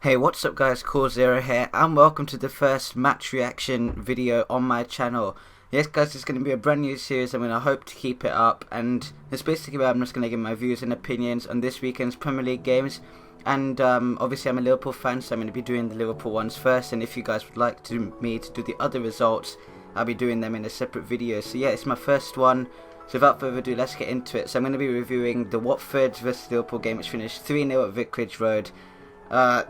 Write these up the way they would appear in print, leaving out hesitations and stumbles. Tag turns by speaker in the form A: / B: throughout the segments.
A: Hey, what's up guys, Core Zero here and welcome to the first match reaction video on my channel. Yes guys, it's going to be a brand new series. I'm going to hope to keep it up, and it's basically where I'm just going to give my views and opinions on this weekend's Premier League games. And obviously I'm a Liverpool fan, so I'm going to be doing the Liverpool ones first, and if you guys would like me to do the other results, I'll be doing them in a separate video. So yeah, it's my first one, so without further ado, let's get into it. So I'm going to be reviewing the Watford vs Liverpool game, which finished 3-0 at Vicarage Road.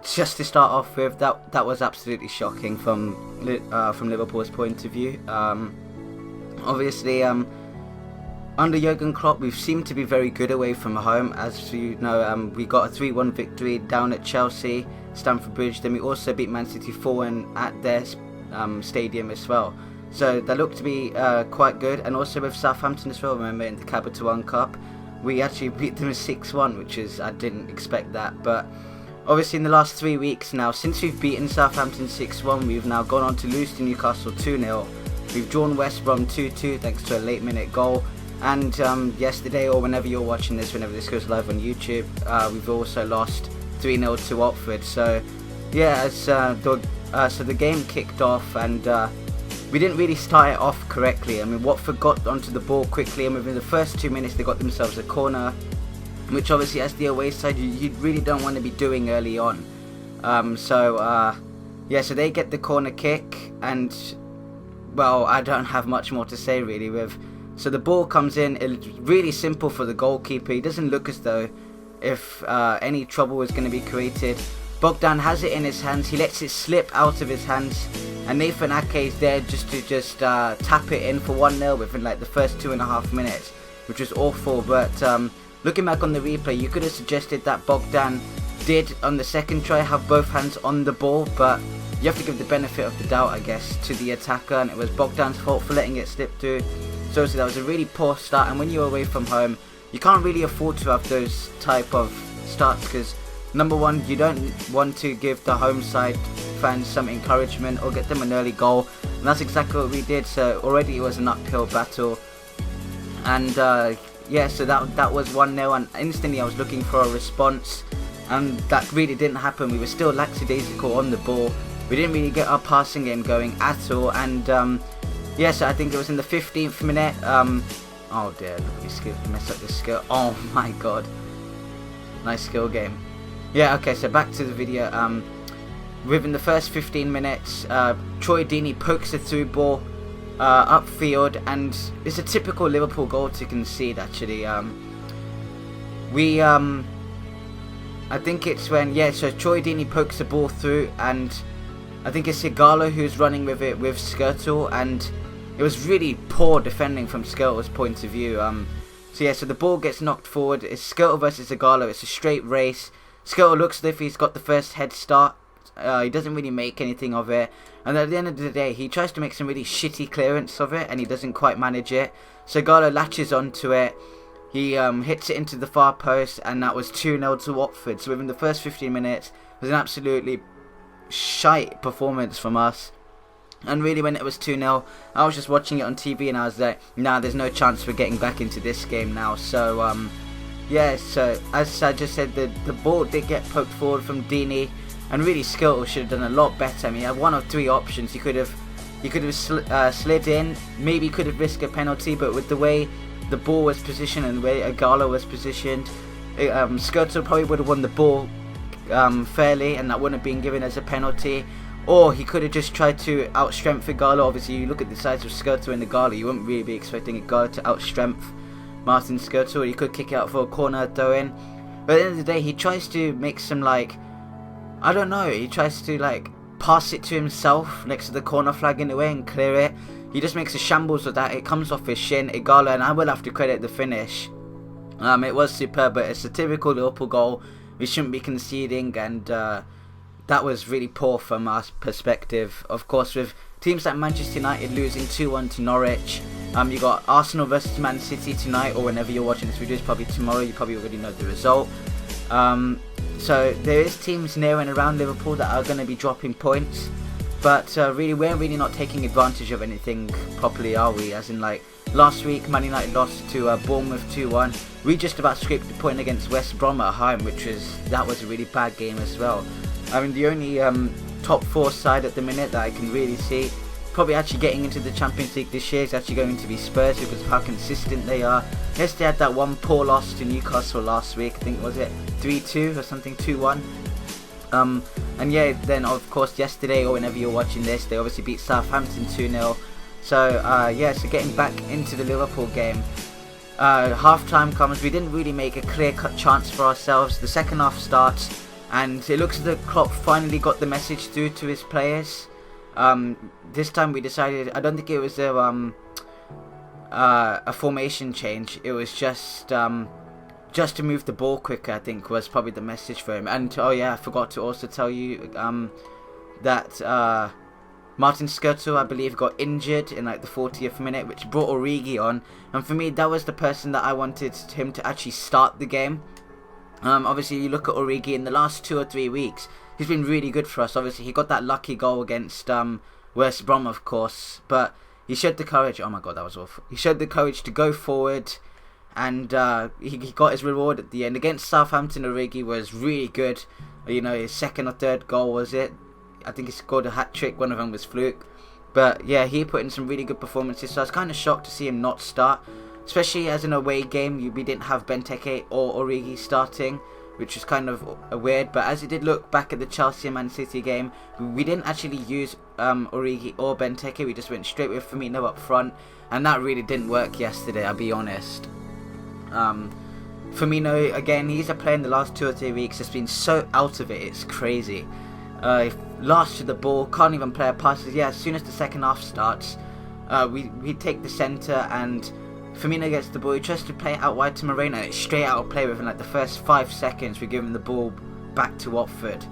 A: Just to start off with, that was absolutely shocking from Liverpool's point of view. Obviously, under Jurgen Klopp, we've seemed to be very good away from home. As you know, we got a 3-1 victory down at Chelsea, Stamford Bridge. Then we also beat Man City 4-1 at their stadium as well. So that looked to be quite good. And also with Southampton as well, remember, in the Capital One Cup, we actually beat them 6-1, which is, I didn't expect that. But obviously in the last 3 weeks now, since we've beaten Southampton 6-1, we've now gone on to lose to Newcastle 2-0. We've drawn West Brom 2-2 thanks to a late minute goal. And yesterday, or whenever you're watching this, whenever this goes live on YouTube, we've also lost 3-0 to Watford. So yeah, so the game kicked off, and we didn't really start it off correctly. I mean, Watford got onto the ball quickly, and within the first 2 minutes they got themselves a corner, which obviously as the away side you really don't want to be doing early on. Yeah, so they get the corner kick, and well, I don't have much more to say really. So the ball comes in, it's really simple for the goalkeeper. He doesn't look as though if any trouble is going to be created. Bogdan has it in his hands, he lets it slip out of his hands, and Nathan Ake is there just to tap it in for 1-0 within like the first 2.5 minutes, which was awful. But looking back on the replay, you could have suggested that Bogdan did on the second try have both hands on the ball, but you have to give the benefit of the doubt, I guess, to the attacker, and it was Bogdan's fault for letting it slip through. So that was a really poor start, and when you're away from home, you can't really afford to have those type of starts, because number one, you don't want to give the home side fans some encouragement or get them an early goal, and that's exactly what we did. So already it was an uphill battle, and yeah, so that was 1-0, and instantly I was looking for a response, and that really didn't happen. We were still lackadaisical on the ball. We didn't really get our passing game going at all, and yeah, so I think it was in the 15th minute. Oh dear, look at me mess up this skill. Oh my god, nice skill game. Yeah, okay, so back to the video. Within the first 15 minutes, Troy Deeney pokes a through ball upfield, and it's a typical Liverpool goal to concede actually. I think it's when, yeah, so Troy Deeney pokes the ball through, and I think it's Igalo who's running with it with Skirtle, and it was really poor defending from Skirtle's point of view. So yeah, so the ball gets knocked forward. It's Skirtle versus Igalo. It's a straight race. Skirtle looks as if he's got the first head start. He doesn't really make anything of it, and at the end of the day he tries to make some really shitty clearance of it, and he doesn't quite manage it. So Igalo latches onto it. He hits it into the far post, and that was 2-0 to Watford. So within the first 15 minutes, it was an absolutely shite performance from us. And really, when it was 2-0, I was just watching it on TV, and I was like, nah, there's no chance we're getting back into this game now. So yeah, so as I just said, the ball did get poked forward from Deeney, and really Skirtle should have done a lot better. I mean, he had one of three options. He could have slid in, maybe could have risked a penalty, but with the way the ball was positioned and the way Igalo was positioned, Skirtle probably would have won the ball fairly, and that wouldn't have been given as a penalty. Or he could have just tried to outstrength Igalo. Obviously, you look at the size of Skirtle and Igalo, you wouldn't really be expecting Igalo to outstrength Martin Skirtle. He could kick it out for a corner throw in. But at the end of the day, he tries to make some, like, I don't know, he tries to like pass it to himself next to the corner flag in a way and clear it. He just makes a shambles of that. It comes off his shin. Igalo, and I will have to credit the finish. It was superb, but it's a typical Liverpool goal. We shouldn't be conceding, and that was really poor from our perspective. Of course, with teams like Manchester United losing 2-1 to Norwich, you got Arsenal versus Man City tonight, or whenever you're watching this video, it's probably tomorrow. You probably already know the result. So there is teams near and around Liverpool that are going to be dropping points, but really we're really not taking advantage of anything properly, are we? As in, like, last week Man United lost to Bournemouth 2-1. We just about scraped the point against West Brom at home, that was a really bad game as well. I mean, the only top 4 side at the minute that I can really see probably actually getting into the Champions League this year is actually going to be Spurs, because of how consistent they are. Yes, they had that one poor loss to Newcastle last week. I think, was it 3-2 or something, 2-1. And yeah, then of course yesterday, or whenever you're watching this, they obviously beat Southampton 2-0. So yeah, so getting back into the Liverpool game. Half time comes, we didn't really make a clear-cut chance for ourselves. The second half starts, and it looks as though Klopp finally got the message through to his players. This time we decided, I don't think it was a formation change. It was just to move the ball quicker, I think, was probably the message for him. And oh yeah, I forgot to also tell you that Martin Skrtel, I believe, got injured in like the 40th minute, which brought Origi on. And for me, that was the person that I wanted him to actually start the game. Obviously, you look at Origi in the last 2 or 3 weeks, he's been really good for us. Obviously, he got that lucky goal against West Brom, of course, but he showed the courage. Oh my god, that was awful. He showed the courage to go forward, and he got his reward at the end. Against Southampton, Origi was really good. You know, his second or third goal, was it? I think he scored a hat-trick, one of them was fluke. But yeah, he put in some really good performances, so I was kind of shocked to see him not start. Especially as an away game, we didn't have Benteke or Origi starting, which was kind of weird. But as it did look back at the Chelsea and Man City game, we didn't actually use Origi or Benteke. We just went straight with Firmino up front, and that really didn't work yesterday, I'll be honest. Firmino, again, he's a player in the last 2 or 3 weeks that's been so out of it, it's crazy. Lost to the ball, can't even play a pass. Yeah, as soon as the second half starts, we take the centre, and Firmino gets the ball. He tries to play it out wide to Moreno, and it's straight out of play within like the first 5 seconds. We give him the ball back to Watford.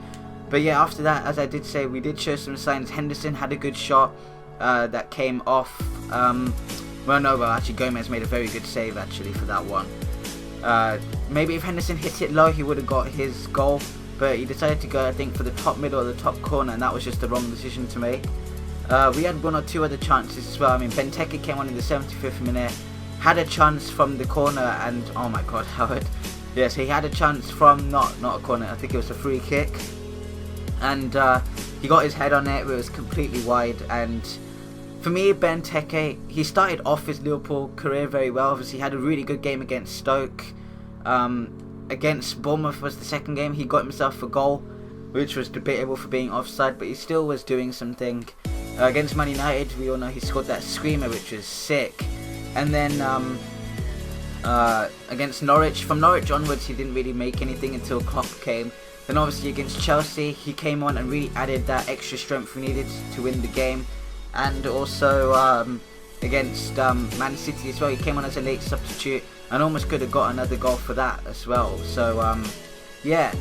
A: But yeah, after that, as I did say, we did show some signs. Henderson had a good shot that came off. Actually Gomez made a very good save actually for that one. Maybe if Henderson hit it low, he would have got his goal. But he decided to go, I think, for the top middle or the top corner, and that was just the wrong decision to make. We had 1 or 2 other chances as well. I mean, Benteke came on in the 75th minute, had a chance from the corner, and oh my god, Howard. Yes, he had a chance from not a corner, I think it was a free kick. And he got his head on it, it was completely wide. And for me, Benteke, he started off his Liverpool career very well. Obviously, he had a really good game against Stoke. Against Bournemouth was the second game. He got himself a goal, which was debatable for being offside, but he still was doing something. Against Man United, we all know he scored that screamer, which was sick. And then against Norwich, from Norwich onwards, he didn't really make anything until Klopp came. Then obviously against Chelsea, he came on and really added that extra strength we needed to win the game. And also against Man City as well, he came on as a late substitute and almost could have got another goal for that as well. So yeah.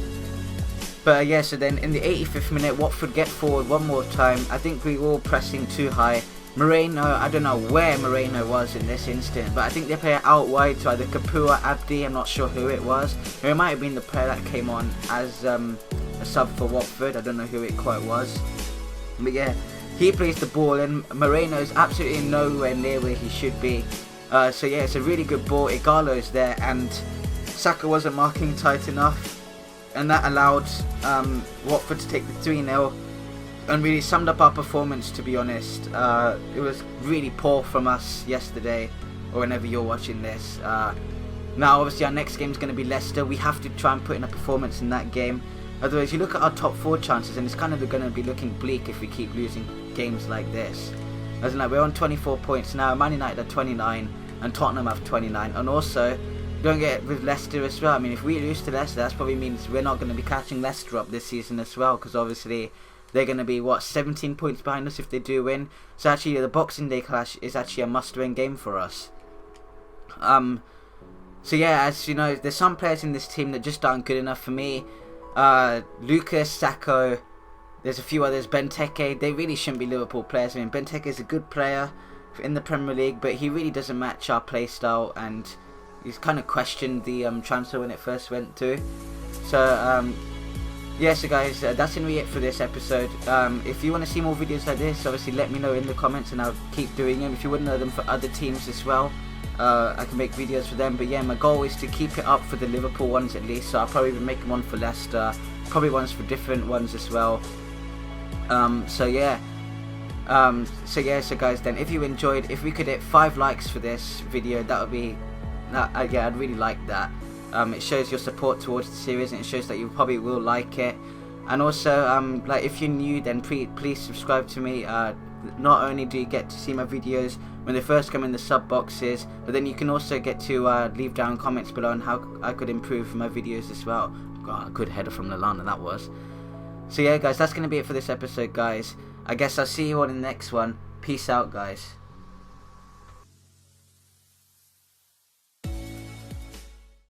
A: But yeah, so then in the 85th minute, Watford get forward one more time. I think we were all pressing too high. Moreno, I don't know where Moreno was in this instance, but I think they play it out wide to either Kapua, Abdi, I'm not sure who it was. Or it might have been the player that came on as a sub for Watford, I don't know who it quite was. But yeah, he plays the ball and Moreno is absolutely nowhere near where he should be. So yeah, it's a really good ball. Igalo's there and Saka wasn't marking tight enough, and that allowed Watford to take the 3-0 and really summed up our performance, to be honest. It was really poor from us yesterday, or whenever you're watching this. Now obviously our next game is going to be Leicester. We have to try and put in a performance in that game. Otherwise you look at our top 4 chances and it's kind of going to be looking bleak if we keep losing games like this. As in, like, we're on 24 points now, Man United are 29 and Tottenham have 29. And also, don't get with Leicester as well. I mean, if we lose to Leicester, that probably means we're not going to be catching Leicester up this season as well, because obviously they're going to be, 17 points behind us if they do win. So actually the Boxing Day clash is actually a must-win game for us. So yeah, as you know, there's some players in this team that just aren't good enough for me. Lucas, Sacco, there's a few others, Benteke, they really shouldn't be Liverpool players. I mean, Benteke is a good player in the Premier League, but he really doesn't match our play style, and he's kind of questioned the transfer when it first went through. So yeah, so guys, that's going to be it for this episode. If you want to see more videos like this, obviously let me know in the comments and I'll keep doing them. If you want to know them for other teams as well, I can make videos for them. But yeah, my goal is to keep it up for the Liverpool ones at least, so I'll probably be making one for Leicester, probably ones for different ones as well. So guys, then if you enjoyed, if we could hit 5 likes for this video, that would be yeah, I'd really like that. It shows your support towards the series, and it shows that you probably will like it. And also, like, if you're new, then please subscribe to me. Not only do you get to see my videos when they first come in the sub boxes, but then you can also get to leave down comments below on how I could improve my videos as well. God, a good header from Lallana that was. So yeah guys, that's going to be it for this episode, guys. I guess I'll see you all in the next one. Peace out, guys.